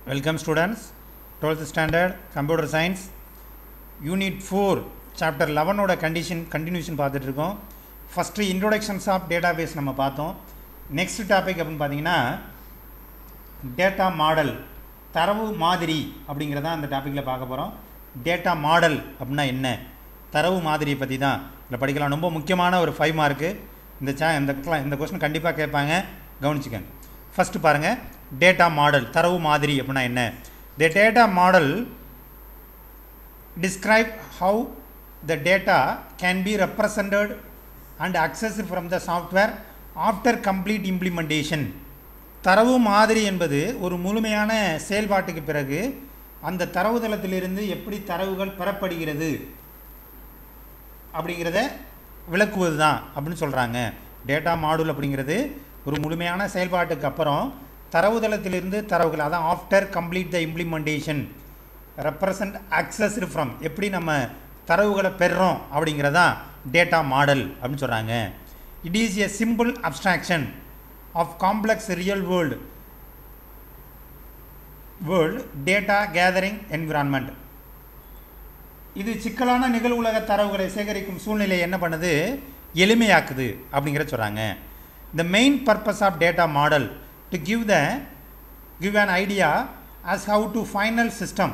Welcome students, 12th standard computer science unit 4 chapter 11 ஓட continuation பார்த்துட்டு இருக்கோம். First introductions of database நம்ம பார்த்தோம். Next topic அப்படினு பாத்தீங்கன்னா data model தரவு மாதிரி அப்படிங்கறத அந்த டாபிக்ல பார்க்க போறோம். data model அப்படினா என்ன? தரவு மாதிரியை பத்தி தான் இத படிக்கலாம். ரொம்ப முக்கியமான ஒரு 5 மார்க் இந்த क्वेश्चन கண்டிப்பா கேட்பாங்க, கவனிச்சுக்கங்க. First பாருங்க data model தரவு மாதிரி அப்படினா என்ன? The data model describe how the data can be represented and accessed from the software after complete implementation. தரவு மாதிரி என்பது ஒரு முழுமையான செயல்பாட்டுக்கு பிறகு அந்த தரவுதளத்திலிருந்து எப்படி தரவுகள் பெறப்படுகிறது அப்படிங்கறத விளக்குவதுதான் அப்படினு சொல்றாங்க. டேட்டா மாடல் அப்படிங்கிறது ஒரு முழுமையான செயல்பாட்டுக்கு அப்புறம் தரவுதளத்திலிருந்து தரவுகள் அதான் after complete the implementation represent accessed from எப்படி நம்ம தரவுகளை பெறுறோம் அப்படிங்கிறதா டேட்டா மாடல் அப்படின்னு சொல்கிறாங்க. It is a simple abstraction of complex real world data gathering environment. இது சிக்கலான நிகழ்வுலக தரவுகளை சேகரிக்கும் சூழ்நிலை என்ன பண்ணுது, எளிமையாக்குது அப்படிங்கிற சொல்கிறாங்க. The main purpose of data model to give an idea as how to final system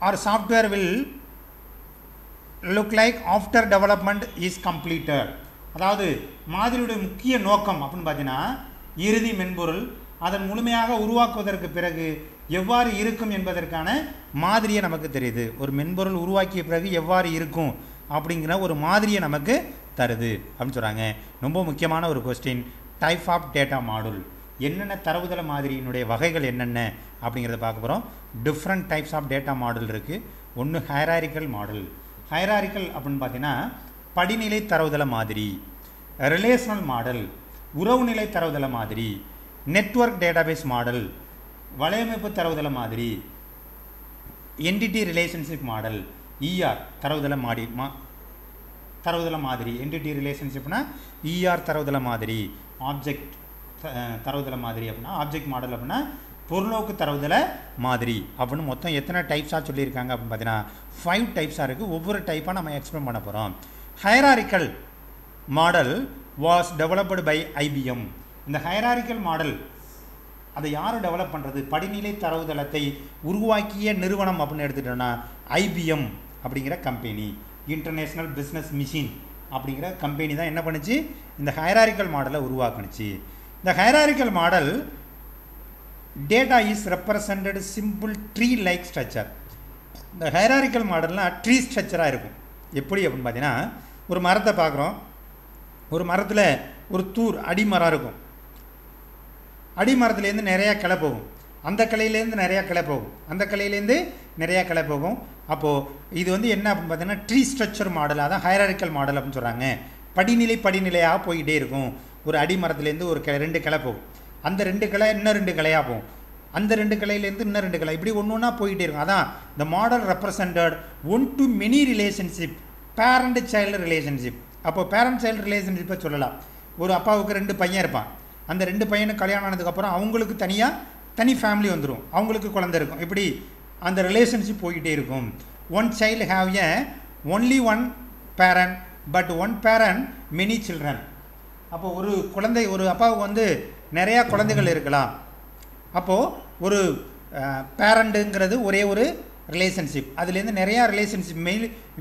or software will look like after development is completed. அதாவது மாதிரியுடைய முக்கிய நோக்கம் அப்படின்னு பார்த்தீங்கன்னா இறுதி மென்பொருள் அதன் முழுமையாக உருவாக்குவதற்கு பிறகு எவ்வாறு இருக்கும் என்பதற்கான மாதிரியை நமக்கு தெரியுது. ஒரு மென்பொருள் உருவாக்கிய பிறகு எவ்வாறு இருக்கும் அப்படிங்கிற ஒரு மாதிரியை நமக்கு தருது அப்படின்னு சொல்கிறாங்க. ரொம்ப முக்கியமான ஒரு question. Type of data model என்னென்ன தரவுதள மாதிரியினுடைய வகைகள் என்னென்ன அப்படிங்கிறத பார்க்க போகிறோம். Different types of data model இருக்குது. ஒன்று ஹைராரிக்கல் மாடல். ஹைராரிக்கல் அப்படின்னு பார்த்தீங்கன்னா படிநிலை தரவுதள மாதிரி, ரிலேஷனல் மாடல் உறவுநிலை தரவுதள மாதிரி, நெட்வொர்க் டேட்டாபேஸ் மாடல் வலையமைப்பு தரவுதள மாதிரி, என்டிட்டி ரிலேஷன்ஷிப் மாடல் இஆர் தரவுதள மாதிரி என்டிட்டி ரிலேஷன்ஷிப்னா இஆர் தரவுதள மாதிரி, ஆப்ஜெக்ட் தரவுதள மாதிரி அப்படின்னா ஆப்ஜெக்ட் மாடல் அப்படின்னா பொருளோக்கு தரவுதள மாதிரி அப்படின்னு மொத்தம் எத்தனை டைப்ஸாக சொல்லியிருக்காங்க அப்படின்னு பார்த்தீங்கன்னா 5 டைப்ஸாக இருக்குது. ஒவ்வொரு டைப்பாக நம்ம எக்ஸ்பிளைன் பண்ண போகிறோம். Hierarchical model was developed by IBM. இந்த ஹைராரிக்கல் மாடல் அதை யார் டெவலப் பண்ணுறது, படிநிலை தரவுதளத்தை உருவாக்கிய நிறுவனம் அப்படின்னு எடுத்துட்டோன்னா ஐபிஎம் அப்படிங்கிற கம்பெனி, இன்டர்நேஷ்னல் பிஸ்னஸ் மிஷின் அப்படிங்கிற கம்பெனி தான் என்ன பண்ணுச்சு, இந்த ஹைராரிக்கல் மாடலை உருவாக்குனுச்சு. இந்த hierarchical model data is represented simple tree like structure. இந்த ஹைராரிக்கல் மாடல்னால் ட்ரீ ஸ்ட்ரக்சராக இருக்கும். எப்படி அப்படின்னு பார்த்தீங்கன்னா ஒரு மரத்தை பார்க்குறோம். ஒரு மரத்தில் ஒரு அடிமரம் இருக்கும். அடிமரத்துலேருந்து நிறையா கிளை போகும், அந்த கிளையிலேருந்து நிறையா கிளை போகும், அந்த கிளையிலேருந்து நிறையா கிளை போகும். அப்போது இது என்ன அப்படின்னு பார்த்தீங்கன்னா ட்ரீ ஸ்ட்ரக்சர் மாடல், அதான் ஹைராரிக்கல் மாடல் அப்படின்னு சொல்கிறாங்க. படிநிலையாக போய்கிட்டே இருக்கும். ஒரு அடிமரத்துலேருந்து ஒரு 2 கிளை போகும், அந்த 2 கிளை இன்னும் 2 கிளையாக போகும், அந்த 2 கிளையிலேருந்து இன்னும் 2 கிளை, இப்படி ஒன்று ஒன்றா போய்கிட்டே இருக்கும். அதான் இந்த model represented one to many relationship, parent child relationship. அப்போது பேரண்ட் சைல்டு ரிலேஷன்ஷிப்பை சொல்லலாம். ஒரு அப்பாவுக்கு 2 பையன் இருப்பான். அந்த 2 பையனுக்கு கல்யாணம் ஆனதுக்கப்புறம் அவங்களுக்கு தனி ஃபேமிலி வந்துடும், அவங்களுக்கு குழந்தை இருக்கும். இப்படி அந்த ரிலேஷன்ஷிப் போய்கிட்டே இருக்கும். One child have a only one parent but one parent many children. அப்போது ஒரு அப்பாவுக்கு நிறையா குழந்தைகள் இருக்கலாம். அப்போது ஒரு பேரண்ட்டுங்கிறது ஒரே ஒரு ரிலேஷன்ஷிப், அதுலேருந்து நிறையா ரிலேஷன்ஷிப்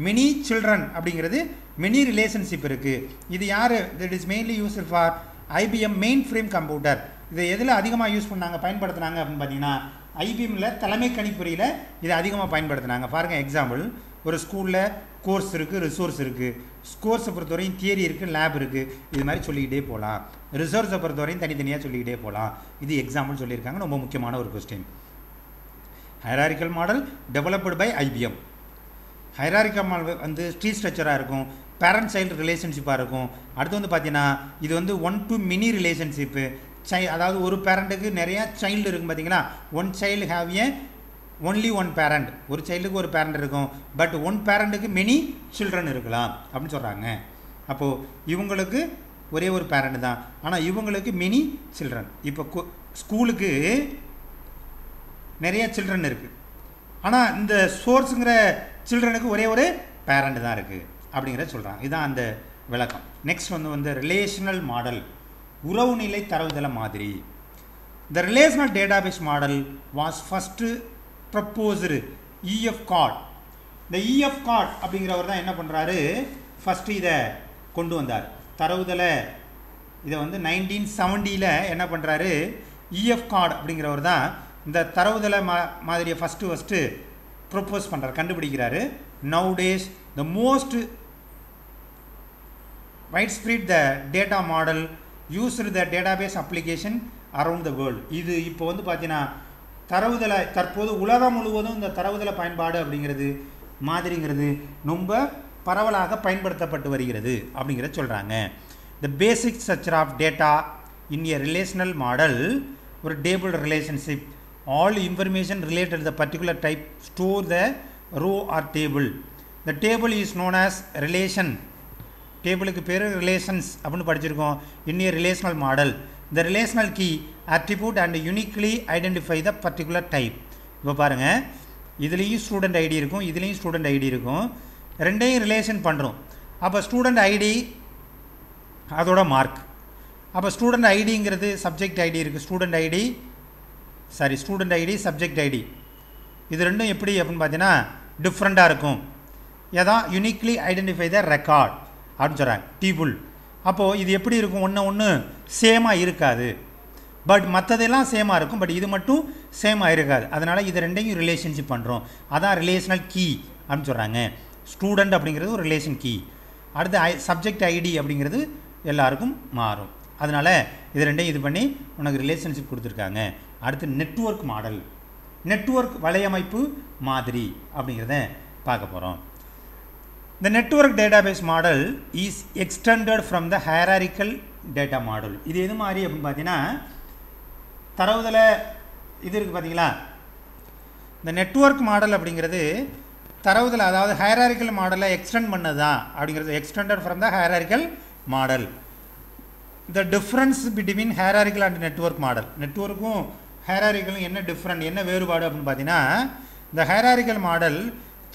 மெனி சில்ட்ரன் அப்படிங்கிறது மெனி ரிலேஷன்ஷிப் இருக்குது. இது யார், it is mainly used for IBM main frame computer. இதை எதில் அதிகமாக பயன்படுத்தினாங்க அப்படின்னு பார்த்தீங்கன்னா ஐபிஎம்மில் தலைமை கணிப்பொறியில் இதை அதிகமாக பயன்படுத்தினாங்க. பாருங்கள் எக்ஸாம்பிள், ஒரு ஸ்கூலில் கோர்ஸ் இருக்குது, ரிசோர்ஸ் இருக்குது. கோர்ஸை பொறுத்தவரையும் தியரி இருக்குது, லேப் இருக்குது, இது மாதிரி சொல்லிக்கிட்டே போகலாம். ரிசோர்ஸை பொறுத்தவரையும் தனித்தனியாக சொல்லிக்கிட்டே போகலாம். இது எக்ஸாம்பிள் சொல்லியிருக்காங்க. ரொம்ப முக்கியமான ஒரு question. Hierarchical model developed by IBM. Hierarchical model tree ஸ்ட்ரக்சராக இருக்கும், பேரண்ட் சைல்டு ரிலேஷன்ஷிப்பாக இருக்கும். அடுத்து பார்த்தீங்கன்னா இது ஒன் டு மெனி ரிலேஷன்ஷிப்பு. அதாவது ஒரு பேரண்ட்டுக்கு நிறையா சைல்டு இருக்கும். பார்த்தீங்களா, one child have a only one parent, ஒரு சைல்டுக்கு ஒரு பேரண்ட் இருக்கும், பட் ஒன் பேரண்ட்டுக்கு மெனி சில்ட்ரன் இருக்கலாம் அப்படின்னு சொல்கிறாங்க. அப்போது இவங்களுக்கு ஒரே ஒரு பேரண்ட் தான், ஆனால் இவங்களுக்கு மெனி சில்ட்ரன். இப்போ ஸ்கூலுக்கு நிறைய சில்ட்ரன் இருக்குது. ஆனால் இந்த சோர்ஸுங்கிற சில்ட்ரனுக்கு ஒரே ஒரு பேரண்ட் தான் இருக்குது அப்படிங்கிற சொல்கிறாங்க. இதுதான் அந்த விளக்கம். நெக்ஸ்ட் வந்து ரிலேஷனல் மாடல், உறவுநிலை தரவுதள மாதிரி. The relational database model was first proposed E.F. Codd. இந்த E.F. Codd அப்படிங்கிறவர் தான் என்ன பண்ணுறாரு, ஃபஸ்ட்டு இதை கொண்டு வந்தார். தரவுதள இதை வந்து 1970 என்ன பண்ணுறாரு, E.F. Codd அப்படிங்கிறவர் தான் இந்த தரவுதள மாதிரியை ஃபஸ்ட்டு ப்ரொப்போஸ் பண்ணுறாரு, கண்டுபிடிக்கிறாரு. Nowadays the most widespread the data model used the database application around the world. இது இப்போ வந்து பார்த்தீங்கன்னா தரவுதள தற்போது உலகம் முழுவதும் இந்த தரவுதள பயன்பாடு அப்படிங்கிறது மாதிரிங்கிறது ரொம்ப பரவலாக பயன்படுத்தப்பட்டு வருகிறது அப்படிங்கிறத சொல்கிறாங்க. The basic structure of data in a relational model, ஒரு table relationship, all information related to the particular type store the row or table. The table is known as relation. டேபிளுக்கு பேர் ரிலேஷன்ஸ் அப்படின்னு படிச்சிருக்கோம். in a relational model the relational key attribute and uniquely identify the particular type. இப்போ பாருங்கள், இதுலேயும் student ID இருக்கும், இதுலேயும் student ID இருக்கும், ரெண்டையும் ரிலேஷன் பண்ணுறோம். அப்போ ஸ்டூடெண்ட் ஐடி அதோட மார்க். அப்போ ஸ்டூடெண்ட் ஐடிங்கிறது சப்ஜெக்ட் ஐடி இருக்குது, ஸ்டூடெண்ட் ஐடி சப்ஜெக்ட் ஐடி, இது ரெண்டும் எப்படி அப்படின்னு பார்த்தீங்கன்னா டிஃப்ரெண்ட்டாக இருக்கும். ஏதான் யூனிக்லி ஐடென்டிஃபை த ரெக்கார்ட் அப்படின்னு சொல்கிறாங்க டேபிள். அப்போது இது எப்படி இருக்கும், ஒன்று சேமாக இருக்காது, பட் மற்றதெல்லாம் சேமாக இருக்கும், பட் இது மட்டும் சேமாக இருக்காது. அதனால் இது ரெண்டையும் ரிலேஷன்ஷிப் பண்ணுறோம், அதான் ரிலேஷனல் கீ அப்படின்னு சொல்கிறாங்க. ஸ்டூடெண்ட் அப்படிங்கிறது ஒரு ரிலேஷன் கீ, அடுத்து சப்ஜெக்ட் ஐடி அப்படிங்கிறது எல்லாருக்கும் மாறும். அதனால் இது ரெண்டையும் இது பண்ணி உனக்கு ரிலேஷன்ஷிப் கொடுத்துருக்காங்க. அடுத்து நெட்வொர்க் மாடல், நெட்வொர்க் வலையமைப்பு மாதிரி அப்படிங்கிறத பார்க்க போகிறோம். The network database model is extended from the hierarchical data model. இது எது மாதிரி அப்படின்னு பார்த்தீங்கன்னா தரவுதள இது இருக்குது பார்த்தீங்களா, இந்த நெட்வொர்க் மாடல் அப்படிங்கிறது தரவுதள அதாவது ஹையராரிக்கல் மாடலை எக்ஸ்டெண்ட் பண்ணது தான் அப்படிங்கிறது. Extended from the hierarchical model. The difference between hierarchical and network model, நெட்வொர்க்கும் ஹையராரிக்கலும் என்ன டிஃப்ரெண்ட், என்ன வேறுபாடு அப்படின்னு பார்த்தீங்கன்னா, இந்த hierarchical model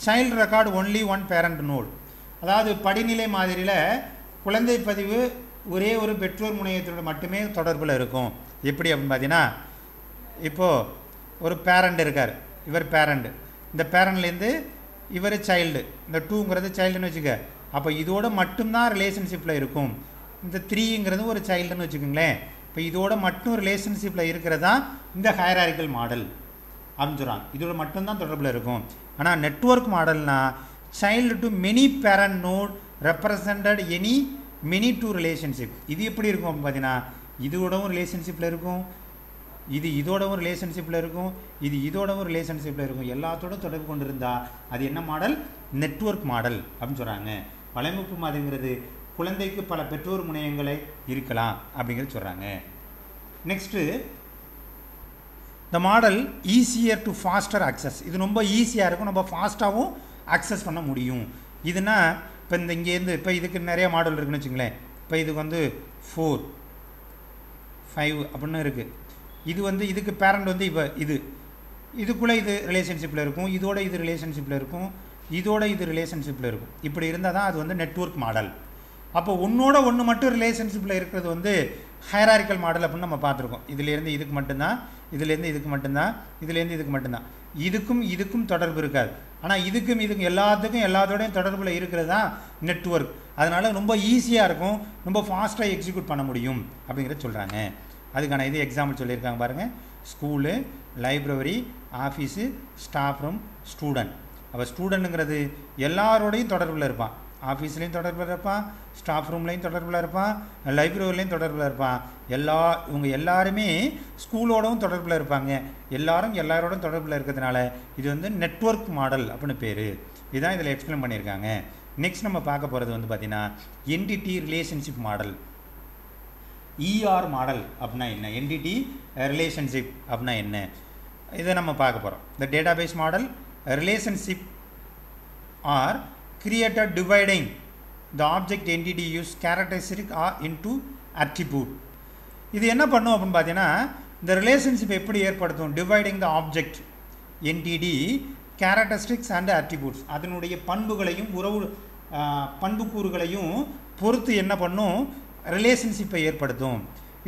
child record only one parent node, அதாவது படிநிலை மாதிரியில் குழந்தை பதிவு ஒரே ஒரு பெற்றோர் முனையத்தோடு மட்டுமே தொடர்பில் இருக்கும். எப்படி அப்படின்னு பார்த்தீங்கன்னா, இப்போது ஒரு பேரண்ட் இருக்கார், இவர் பேரண்ட், இந்த பேரண்ட்லேருந்து இவர் சைல்டு, இந்த 2ங்கிறது சைல்டுன்னு வச்சுக்க, அப்போ இதோட மட்டும்தான் ரிலேஷன்ஷிப்பில் இருக்கும். இந்த 3ங்கிறது ஒரு சைல்டுன்னு வச்சுக்கோங்களேன். இப்போ இதோட மட்டும் ரிலேஷன்ஷிப்பில் இருக்கிறது தான் இந்த ஹையராரிக்கல் மாடல் அப்படின்னு சொல்கிறாங்க. இதோட மட்டும்தான் தொடர்பில் இருக்கும். ஆனால் நெட்வொர்க் மாடல்னால் child to many parent node represented any many to relationship. இது எப்படி இருக்கும் அப்படின்னு பார்த்தீங்கன்னா, இதோடவும் ரிலேஷன்ஷிப்பில் இருக்கும், இது இதோடவும் ரிலேஷன்ஷிப்பில் இருக்கும், இது இதோடவும் ரிலேஷன்ஷிப்பில் இருக்கும், எல்லாத்தோடும் தொடர்பு கொண்டு இருந்தால் அது என்ன மாடல், நெட்வொர்க் மாடல் அப்படின்னு சொல்கிறாங்க. வலையமைப்பு மாதிரிங்கிறது குழந்தைக்கு பல பெற்றோர் முனையங்களை இருக்கலாம் அப்படிங்கிறது சொல்கிறாங்க. Next the model easier to faster access, இது ரொம்ப ஈஸியாக இருக்கும், நம்ம ஃபாஸ்ட்டாகவும் அக்சஸ் பண்ண முடியும். இதுனா இப்போ இந்த இங்கேருந்து இப்போ இதுக்கு நிறைய மாடல் இருக்குன்னு வச்சுங்களேன். இப்போ இதுக்கு வந்து 4, 5 அப்படின்னு இருக்குது. இது வந்து இதுக்கு பேரண்ட் வந்து இப்போ இதுக்குள்ளே இது ரிலேஷன்ஷிப்பில் இருக்கும், இதோட இது ரிலேஷன்ஷிப்பில் இருக்கும், இதோட இது ரிலேஷன்ஷிப்பில் இருக்கும். இப்படி இருந்தால் தான் அது வந்து நெட்வொர்க் மாடல். அப்போ ஒன்றோட ஒன்று மட்டும் ரிலேஷன்ஷிப்பில் இருக்கிறது வந்து ஹையராரிக்கல் மாடல் அப்படின்னு நம்ம பார்த்துருக்கோம். இதுலேருந்து இதுக்கு மட்டும்தான், இதுலேருந்து இதுக்கு மட்டும்தான், இதுலேருந்து இதுக்கு மட்டும்தான், இதுக்கும் தொடர்பு இருக்காது. ஆனால் இதுக்கும் எல்லாத்தோடையும் தொடர்பில் இருக்கிறது தான் நெட்வொர்க். அதனால் ரொம்ப ஈஸியாக இருக்கும், ரொம்ப ஃபாஸ்ட்டாக எக்ஸிக்யூட் பண்ண முடியும் அப்படிங்கிறத சொல்கிறாங்க. அதுக்கான இது எக்ஸாம்பிள் சொல்லியிருக்காங்க பாருங்கள். School, library, office, staff room, student. அப்போ ஸ்டூடெண்ட்டுங்கிறது எல்லாரோடையும் தொடர்பில் இருப்பான், ஆஃபீஸ்லேயும் தொடர்பில் இருப்பான், ஸ்டாஃப் ரூம்லேயும் தொடர்பில் இருப்பான், லைப்ரரிலையும் தொடர்பில் இருப்பான். இவங்க எல்லாருமே ஸ்கூலோடவும் தொடர்பில் இருப்பாங்க, எல்லாரோடும் தொடர்பில் இருக்கிறதுனால இது வந்து நெட்வொர்க் மாடல் அப்படின்னு பேர். இதுதான் இதில் எக்ஸ்பிளைன் பண்ணியிருக்காங்க. நெக்ஸ்ட் நம்ம பார்க்க போகிறது வந்து பார்த்திங்கன்னா entity relationship model. ER model அப்படின்னா என்ன, என்டிட்டி ரிலேஷன்ஷிப் அப்படின்னா என்ன, இதை நம்ம பார்க்க போகிறோம். இந்த database model relationship or created dividing the object entity use characteristic or into attribute. இது என்ன பண்ணும் அப்படின்னு பார்த்தீங்கன்னா, இந்த ரிலேஷன்ஷிப் எப்படி ஏற்படுத்தும், dividing the object entity characteristics and attributes அதனுடைய பண்புகளையும் பண்புக்கூறுகளையும் பொறுத்து என்ன பண்ணும் ரிலேஷன்ஷிப்பை ஏற்படுத்தும்.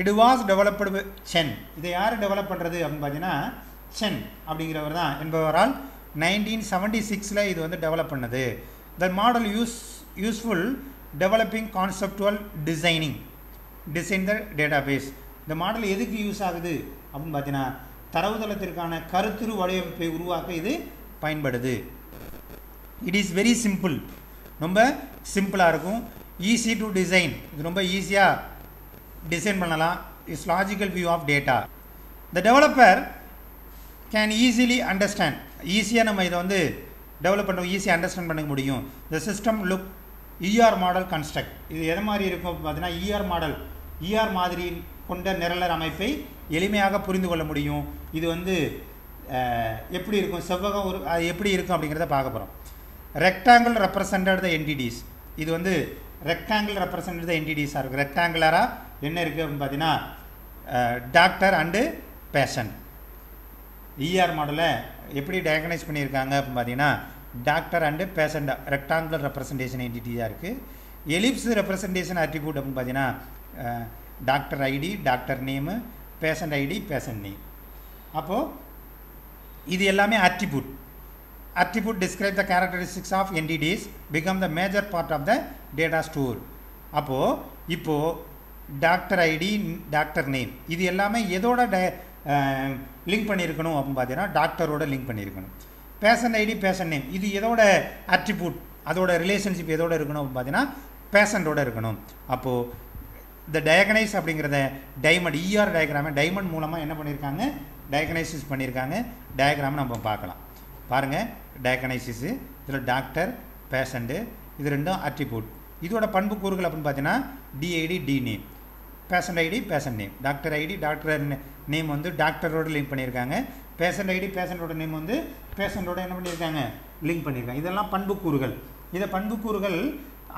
It was developed Chen. இதை யார் டெவலப் பண்ணுறது அப்படின்னு பார்த்தீங்கன்னா சென் அப்படிங்கிறவர் தான் என்பவரால் 1976 இது வந்து டெவலப் பண்ணது. The model useful developing conceptual design the database. இந்த மாடல் எதுக்கு யூஸ் ஆகுது அப்படின்னு பார்த்தீங்கன்னா தரவுதளத்திற்கான கருத்துரு வடிவமைப்பை உருவாக்க இது பயன்படுது. It is very simple. ரொம்ப சிம்பிளாக இருக்கும். Easy to design. இது ரொம்ப ஈஸியாக டிசைன் பண்ணலாம். It's logical view of data. The developer can easily understand. ஈஸியாக நம்ம இதை வந்து டெவலப் பண்ண ஈஸியாக அண்டர்ஸ்டாண்ட் பண்ண முடியும். The system look ER model construct. இது எது மாதிரி இருக்கும் பார்த்தீங்கன்னா இஆர் மாடல். இஆர் மாதிரி கொண்ட நிரலர் அமைப்பை எளிமையாக புரிந்து கொள்ள முடியும். இது வந்து எப்படி இருக்கும் செவ்வகம் ஒரு அது எப்படி இருக்கும் அப்படிங்கிறத பார்க்க போகிறோம். ரெக்டாங்கிள் ரெப்ரசன்டட் த என்டிடிஸ். இது வந்து ரெக்டாங்கிள் ரெப்ரசன்டட் த என்டிடிஸாக இருக்குது. ரெக்டாங்குலராக என்ன இருக்குது அப்படின்னு பார்த்தீங்கன்னா டாக்டர் அண்டு பேஷண்ட். இஆர் மாடலை எப்படி டயக்னைஸ் பண்ணியிருக்காங்க அப்படின்னு பார்த்தீங்கன்னா doctor and patient rectangular representation என்டிட்டியாக இருக்குது. எலிப்ஸ் ரெப்ரசன்டேஷன் அட்ரிபியூட் அப்படின்னு பார்த்தீங்கன்னா doctor ID doctor name patient ID patient name. அப்போது இது எல்லாமே attribute. attribute describe the characteristics of entities become the major part of the data store. இப்போ doctor ID doctor name இது எல்லாமே எதோட லிங்க் பண்ணியிருக்கணும் அப்படின்னு பார்த்தீங்கன்னா டாக்டரோட லிங்க் பண்ணியிருக்கணும். பேஷண்ட் ஐடி பேஷண்ட் நேம் இது எதோட அட்ரிபியூட் அதோட ரிலேஷன்ஷிப் எதோட இருக்கணும் அப்படின்னு பார்த்தீங்கன்னா பேஷண்டோட இருக்கணும். அப்போது இந்த டயக்னைஸ் அப்படிங்கிறத டைமண்ட் இஆர் டயக்ராமை டைமண்ட் மூலமாக என்ன பண்ணியிருக்காங்க டயக்னைசிஸ் பண்ணியிருக்காங்க. டயக்ராமை நம்ம பார்க்கலாம். பாருங்கள் டயக்னைசிஸு இதில் டாக்டர் பேஷண்ட்டு இது ரெண்டும் அட்ரிபியூட். இதோட பண்புக்கூறுகள் அப்படின்னு பார்த்தீங்கன்னா DID D name patient ID patient name doctor ID doctor name வந்து டாக்டரோட லிங்க் பண்ணியிருக்காங்க. பேஷண்ட் ஐடி பேஷண்ட்டோட நேம் வந்து பேஷண்ட்டோட என்ன பண்ணியிருக்காங்க லிங்க் பண்ணியிருக்காங்க. இதெல்லாம் பண்புக்கூறுகள். இதை பண்புக்கூறுகள்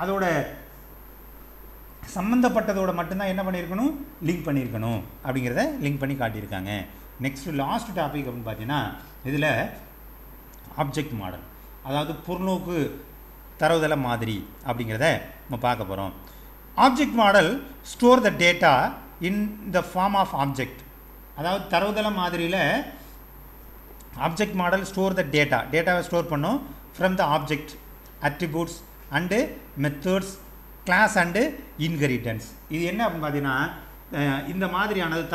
அதோட சம்மந்தப்பட்டதோட மட்டும்தான் என்ன பண்ணியிருக்கணும் லிங்க் பண்ணியிருக்கணும் அப்படிங்கிறத லிங்க் பண்ணி காட்டியிருக்காங்க. நெக்ஸ்ட்டு லாஸ்ட் டாபிக் அப்படின்னு பார்த்தீங்கன்னா இதில் ஆப்ஜெக்ட் மாடல் அதாவது பொருநோக்கு தரவுதள மாதிரி அப்படிங்கிறத நம்ம பார்க்க போகிறோம். Object model store the data in the form of object. அதாவது தரவுதள மாதிரியில் ஆப்ஜெக்ட் மாடல் ஸ்டோர் த டேட்டாவை ஸ்டோர் பண்ணும் from the object attributes and methods class and inheritance. இது என்ன அப்படின்னு பார்த்தீங்கன்னா இந்த மாதிரியானது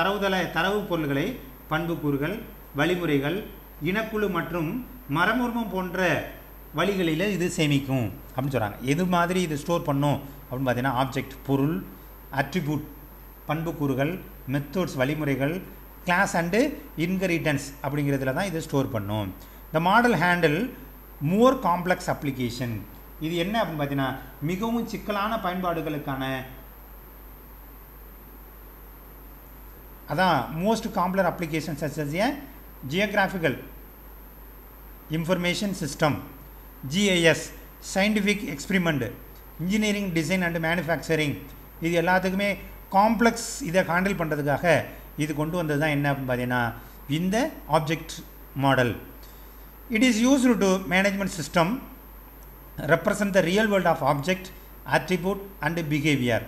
தரவு பொருள்களை பண்புக்கூறுகள் வழிமுறைகள் இனக்குழு மற்றும் மரபுரிமம் போன்ற வழிகளில் இது சேமிக்கும் அப்படின்னு சொல்கிறாங்க. எது மாதிரி இது ஸ்டோர் பண்ணும் அப்படின்னு பார்த்தீங்கன்னா ஆப்ஜெக்ட் பொருள் அட்ரிபியூட் பண்புக்கூறுகள் மெத்தட்ஸ் வழிமுறைகள் கிளாஸ் அண்டு இன்ஹெரிட்டன்ஸ் அப்படிங்கிறதுல தான் இது ஸ்டோர் பண்ணும். The model handle more complex application. இது என்ன அப்படின்னு பார்த்தீங்கன்னா மிகவும் சிக்கலான பயன்பாடுகளுக்கான அதான் most complex application such as a geographical information system GIS scientific experiment engineering design and manufacturing இது எல்லாத்துக்குமே காம்ப்ளெக்ஸ் இதை ஹேண்டில் பண்ணுறதுக்காக இது கொண்டு வந்தது தான் என்ன அப்படின்னு பார்த்தீங்கன்னா இந்த object model. It is used to management system represent the real world of object attribute and behaviour.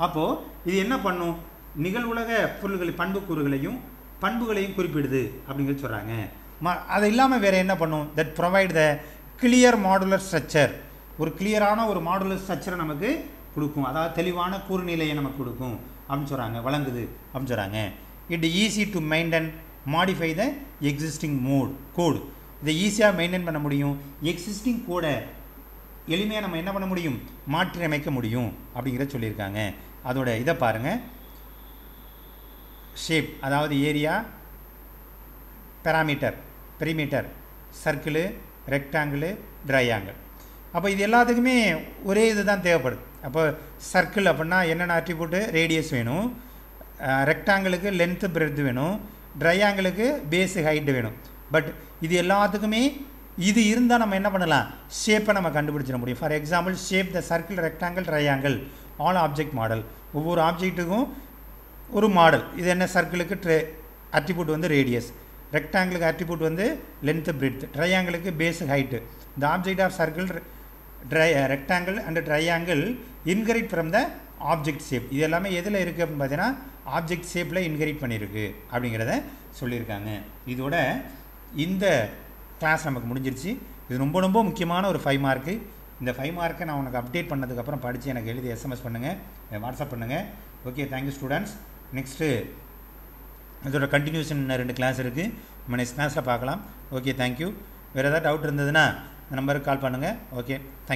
அப்போது இது என்ன பண்ணும் நிகழ்வுலக பொருள்கள் பண்புக்கூறுகளையும் பண்புகளையும் குறிப்பிடுது அப்படிங்கிறது சொல்கிறாங்க. அது இல்லாமல் வேறு என்ன பண்ணும் that provide the clear modular structure. ஒரு கிளியரான ஒரு மாடுலர் ஸ்ட்ரக்சரை நமக்கு கொடுக்கும். அதாவது தெளிவான கூறுநிலையை நமக்கு கொடுக்கும் அப்படின்னு சொல்கிறாங்க வழங்குது அப்படின்னு சொல்கிறாங்க. It easy to maintain modify the existing code. இதை ஈஸியாக மெயின்டைன் பண்ண முடியும். எக்ஸிஸ்டிங் கோடை எளிமையாக நம்ம என்ன பண்ண முடியும் மாற்றி அமைக்க முடியும் அப்படிங்கிறத சொல்லியிருக்காங்க. அதோட இதை பாருங்கள் ஷேப் அதாவது ஏரியா பெரிமீட்டர் சர்க்கிளு ரெக்டாங்கிளு ட்ரையாங்கிள். அப்போ இது எல்லாத்துக்குமே ஒரே இது தான் தேவைப்படுது. அப்போ சர்க்கிள் அப்படின்னா என்னென்ன அட்ரிபியூட்டு ரேடியஸ் வேணும் ரெக்டாங்கிளுக்கு லென்த்து பிரெத்து வேணும் ட்ரையாங்கிளுக்கு பேஸு ஹைட்டு வேணும். பட் இது எல்லாத்துக்குமே இது இருந்தால் நம்ம என்ன பண்ணலாம் ஷேப்பை நம்ம கண்டுபிடிச்சிட முடியும். For example shape the circle rectangle triangle all object model. ஒவ்வொரு ஆப்ஜெக்ட்டுக்கும் ஒரு மாடல். இது என்ன சர்க்கிளுக்கு அட்ரிபியூட் வந்து ரேடியஸ் ரெக்டாங்கிளுக்கு அட்ரிபியூட் வந்து லென்த்து பிரெட்த், ட்ரையாங்கிளுக்கு பேஸ் ஹைட்டு. இந்த object of circle rectangle and triangle inherit from the object shape. இது எல்லாமே எதில் இருக்குது அப்படின்னு பார்த்தீங்கன்னா ஆப்ஜெக்ட் ஷேப்பில் இன்ஹெரிட் பண்ணியிருக்கு அப்படிங்கிறத சொல்லியிருக்காங்க. இதோட இந்த கிளாஸ் நமக்கு முடிஞ்சிருச்சு. இது ரொம்ப ரொம்ப முக்கியமான ஒரு 5 மார்க்கு. இந்த 5 மார்க்கை நான் உனக்கு அப்டேட் பண்ணதுக்கப்புறம் படித்து எனக்கு எழுதி எஸ்எம்எஸ் பண்ணுங்கள், வாட்ஸ்அப் பண்ணுங்கள். Okay, thank you students. நெக்ஸ்ட்டு இதோட கண்டினியூஷன் 2 கிளாஸ் இருக்குது. நம்ம நெக்ஸ்ட் கிளாஸில் பார்க்கலாம். Okay, thank you. வேறு ஏதாவது டவுட் இருந்ததுன்னா இந்த நம்பருக்கு கால் பண்ணுங்கள். Okay, thank you.